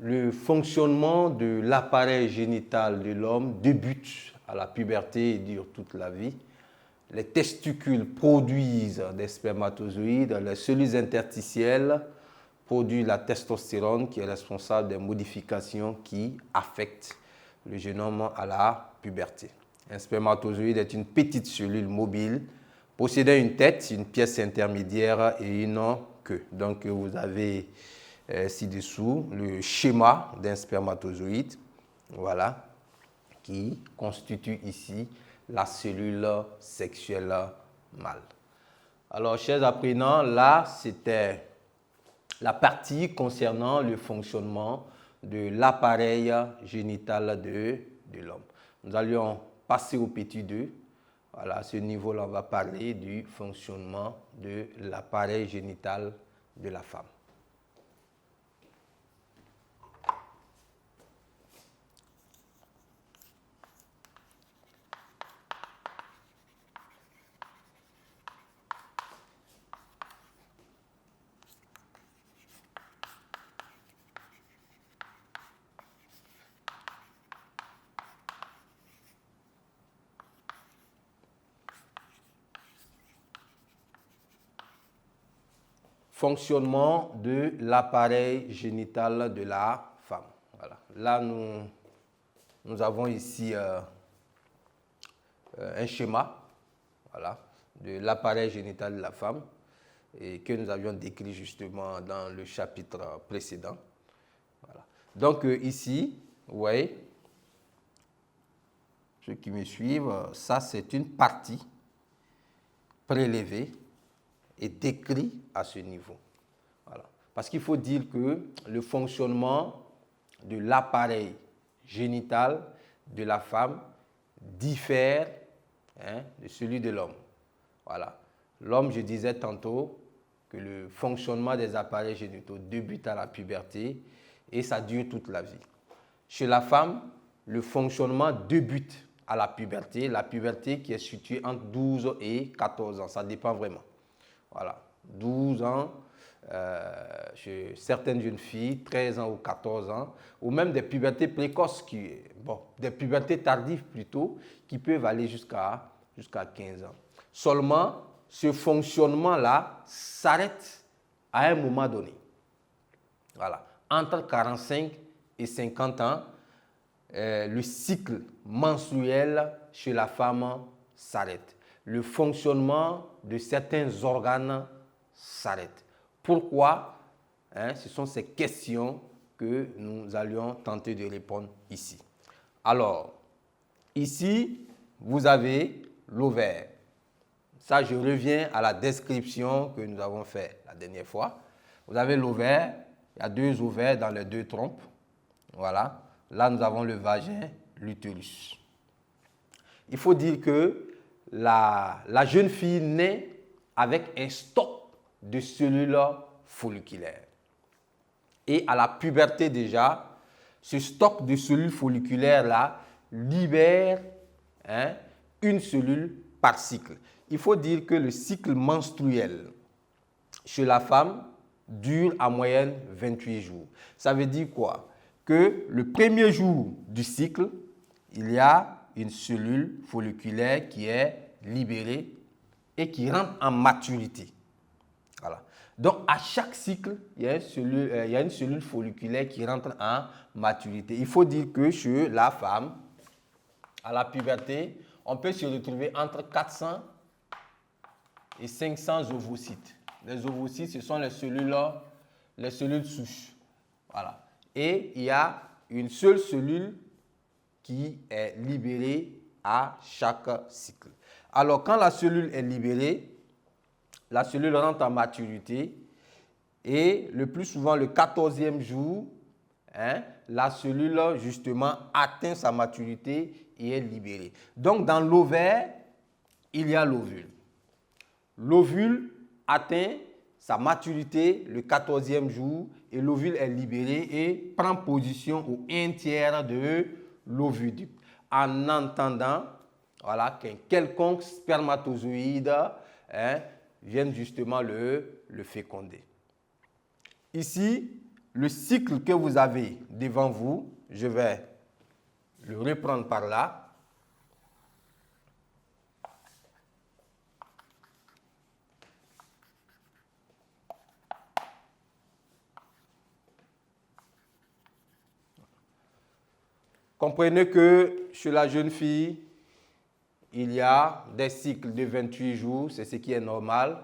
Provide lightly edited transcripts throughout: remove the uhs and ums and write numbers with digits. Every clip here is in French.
le fonctionnement de l'appareil génital de l'homme débute à la puberté et dure toute la vie. Les testicules produisent des spermatozoïdes, les cellules interstitielles produisent la testostérone qui est responsable des modifications qui affectent le génome à la puberté. Un spermatozoïde est une petite cellule mobile possédant une tête, une pièce intermédiaire et une queue. Donc vous avez ci-dessous le schéma d'un spermatozoïde, voilà, qui constitue ici la cellule sexuelle mâle. Alors, chers apprenants, là, c'était la partie concernant le fonctionnement de l'appareil génital de l'homme. Nous allions passer au petit 2. Voilà, à ce niveau-là, on va parler du fonctionnement de l'appareil génital de la femme. Fonctionnement de l'appareil génital de la femme. Voilà. Là, nous avons ici un schéma, voilà, de l'appareil génital de la femme et que nous avions décrit justement dans le chapitre précédent. Voilà. Donc ici, vous voyez, ceux qui me suivent, ça c'est une partie prélevée et décrit à ce niveau. Voilà. Parce qu'il faut dire que le fonctionnement de l'appareil génital de la femme diffère de celui de l'homme. Voilà. L'homme, je disais tantôt que le fonctionnement des appareils génitaux débute à la puberté et ça dure toute la vie. Chez la femme, le fonctionnement débute à la puberté qui est située entre 12 et 14 ans. Ça dépend vraiment. Voilà, 12 ans, chez certaines jeunes filles, 13 ans ou 14 ans, ou même des pubertés précoces, des pubertés tardives plutôt, qui peuvent aller jusqu'à 15 ans. Seulement, ce fonctionnement-là s'arrête à un moment donné. Voilà, entre 45 et 50 ans, le cycle menstruel chez la femme s'arrête. Le fonctionnement de certains organes s'arrête. Pourquoi? Ce sont ces questions que nous allions tenter de répondre ici. Alors, ici, vous avez l'ovaire. Ça, je reviens à la description que nous avons faite la dernière fois. Vous avez l'ovaire, il y a 2 ovaires dans les 2 trompes. Voilà. Là, nous avons le vagin, l'utérus. Il faut dire que la jeune fille naît avec un stock de cellules folliculaires. Et à la puberté déjà, ce stock de cellules folliculaires-là libère une cellule par cycle. Il faut dire que le cycle menstruel chez la femme dure en moyenne 28 jours. Ça veut dire quoi? Que le premier jour du cycle, il y a une cellule folliculaire qui est libérée et qui rentre en maturité. Voilà. Donc, à chaque cycle, il y a une cellule folliculaire qui rentre en maturité. Il faut dire que chez la femme, à la puberté, on peut se retrouver entre 400 et 500 ovocytes. Les ovocytes, ce sont les cellules souches. Voilà. Et il y a une seule cellule qui est libérée à chaque cycle. Alors, quand la cellule est libérée, la cellule rentre en maturité et le plus souvent, le 14e jour, la cellule, justement, atteint sa maturité et est libérée. Donc, dans l'ovaire, il y a l'ovule. L'ovule atteint sa maturité le 14e jour et l'ovule est libéré et prend position au 1/3 de l'oviducte en attendant qu'un quelconque spermatozoïde vienne justement le féconder. Ici, le cycle que vous avez devant vous, je vais le reprendre par là. Comprenez que chez la jeune fille, il y a des cycles de 28 jours, c'est ce qui est normal,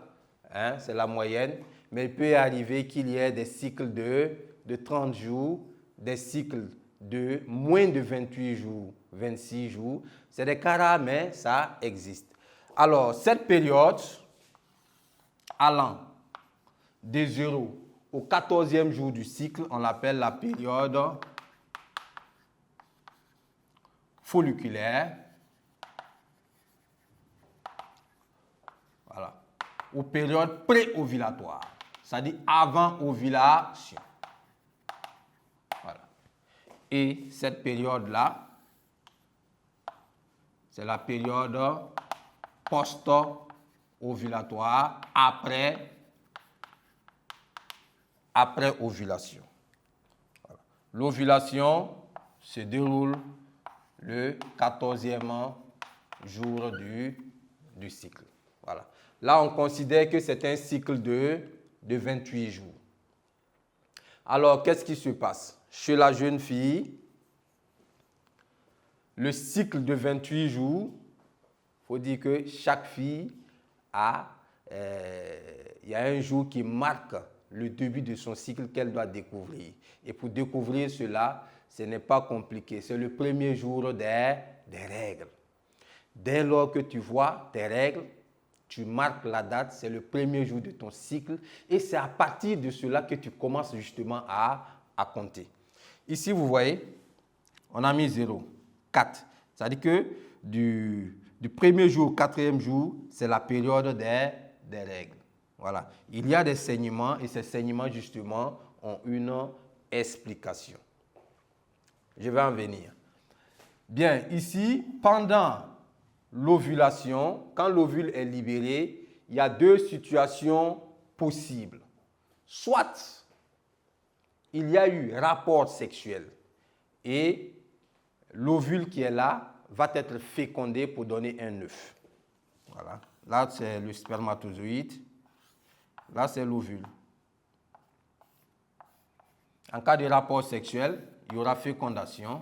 hein, c'est la moyenne. Mais il peut arriver qu'il y ait des cycles de 30 jours, des cycles de moins de 28 jours, 26 jours. C'est des cas rares, mais ça existe. Alors, cette période, allant de 0 au 14e jour du cycle, on l'appelle la période folliculaire. Voilà. Ou période pré-ovulatoire, c'est-à-dire avant ovulation. Voilà. Et cette période-là, c'est la période post-ovulatoire après ovulation. Voilà. L'ovulation se déroule le 14e jour du cycle. Voilà. Là, on considère que c'est un cycle de 28 jours. Alors, qu'est-ce qui se passe? Chez la jeune fille, le cycle de 28 jours, il faut dire que chaque fille il y a un jour qui marque le début de son cycle qu'elle doit découvrir. Et pour découvrir cela, ce n'est pas compliqué. C'est le premier jour des règles. Dès lors que tu vois tes règles, tu marques la date, c'est le premier jour de ton cycle et c'est à partir de cela que tu commences justement à compter. Ici, vous voyez, on a mis 0, 4. C'est-à-dire que du premier jour au 4e jour, c'est la période des règles. Voilà. Il y a des saignements et ces saignements justement ont une explication. Je vais en venir. Bien, ici, pendant l'ovulation, quand l'ovule est libéré, il y a deux situations possibles. Soit il y a eu rapport sexuel et l'ovule qui est là va être fécondé pour donner un œuf. Voilà. Là, c'est le spermatozoïde. Là, c'est l'ovule. En cas de rapport sexuel, il y aura fécondation.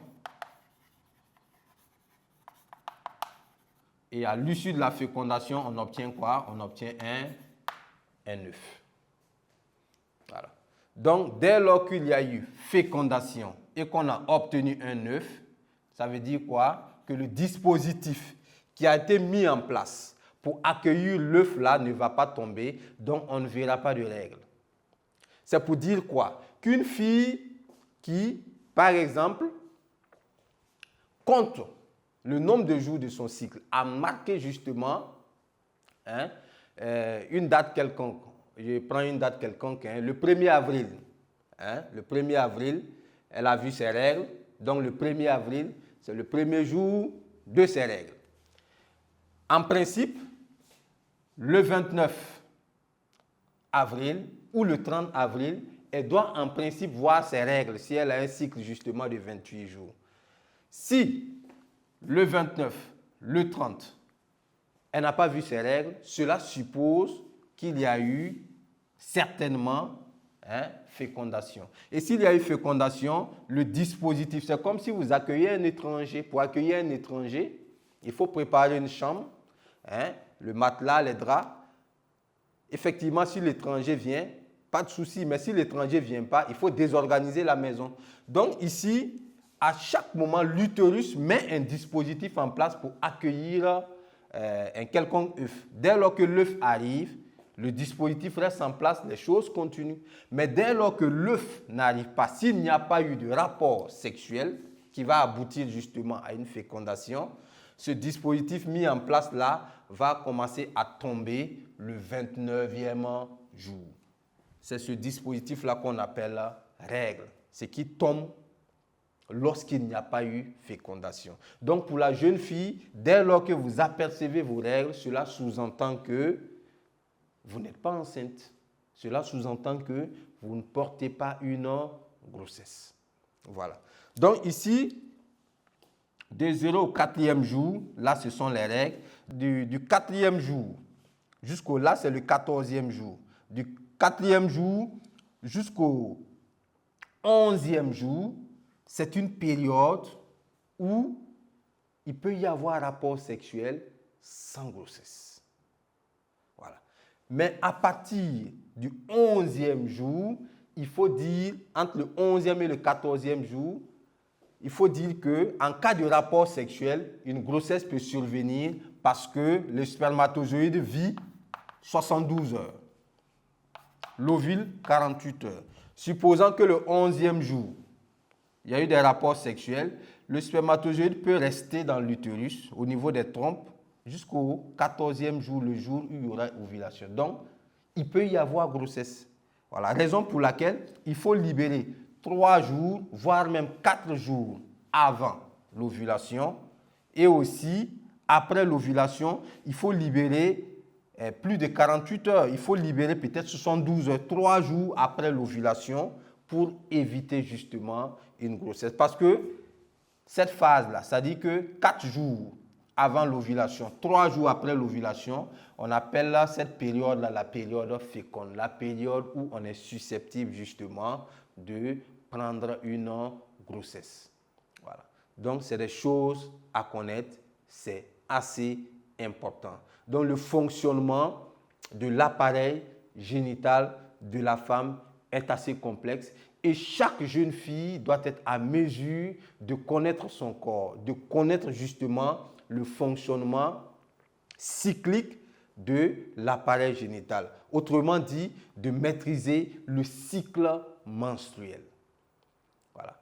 Et à l'issue de la fécondation, on obtient quoi? On obtient un œuf. Voilà. Donc, dès lors qu'il y a eu fécondation et qu'on a obtenu un œuf, ça veut dire quoi? Que le dispositif qui a été mis en place pour accueillir l'œuf là ne va pas tomber, donc on ne verra pas de règles. C'est pour dire quoi? Qu'une fille qui, par exemple, compte le nombre de jours de son cycle, a marqué justement une date quelconque. Je prends une date quelconque, le 1er avril. Le 1er avril, elle a vu ses règles. Donc le 1er avril, c'est le premier jour de ses règles. En principe, le 29 avril ou le 30 avril, elle doit en principe voir ses règles si elle a un cycle justement de 28 jours. Si le 29, le 30, elle n'a pas vu ses règles, cela suppose qu'il y a eu certainement fécondation. Et s'il y a eu fécondation, le dispositif, c'est comme si vous accueillez un étranger. Pour accueillir un étranger, il faut préparer une chambre, le matelas, les draps. Effectivement, si l'étranger vient, pas de souci, mais si l'étranger ne vient pas, il faut désorganiser la maison. Donc ici, à chaque moment, l'utérus met un dispositif en place pour accueillir un quelconque œuf. Dès lors que l'œuf arrive, le dispositif reste en place, les choses continuent. Mais dès lors que l'œuf n'arrive pas, s'il n'y a pas eu de rapport sexuel qui va aboutir justement à une fécondation, ce dispositif mis en place là va commencer à tomber le 29e jour. C'est ce dispositif-là qu'on appelle règle. C'est qui tombe lorsqu'il n'y a pas eu fécondation. Donc pour la jeune fille, dès lors que vous apercevez vos règles, cela sous-entend que vous n'êtes pas enceinte. Cela sous-entend que vous ne portez pas une grossesse. Voilà. Donc ici, de 0 au 4e jour, là ce sont les règles. Du 4e jour jusqu'au là, c'est le 14e jour. Du 4e jour jusqu'au 11e jour, c'est une période où il peut y avoir rapport sexuel sans grossesse. Voilà. Mais à partir du 11e jour, il faut dire, entre le 11e et le 14e jour, il faut dire qu'en cas de rapport sexuel, une grossesse peut survenir parce que le spermatozoïde vit 72 heures. L'ovule, 48 heures. Supposant que le 11e jour, il y a eu des rapports sexuels, le spermatozoïde peut rester dans l'utérus, au niveau des trompes, jusqu'au 14e jour, le jour où il y aura ovulation. Donc, il peut y avoir grossesse. Voilà, raison pour laquelle il faut libérer 3 jours, voire même 4 jours avant l'ovulation. Et aussi, après l'ovulation, il faut libérer plus de 48 heures. Il faut libérer peut-être 72 heures, 3 jours après l'ovulation pour éviter justement une grossesse. Parce que cette phase-là, ça dit que 4 jours avant l'ovulation, 3 jours après l'ovulation, on appelle cette période-là la période féconde, la période où on est susceptible justement de prendre une grossesse. Voilà. Donc, c'est des choses à connaître, c'est assez important. Donc, le fonctionnement de l'appareil génital de la femme est assez complexe et chaque jeune fille doit être à mesure de connaître son corps, de connaître justement le fonctionnement cyclique de l'appareil génital. Autrement dit, de maîtriser le cycle menstruel. Voilà.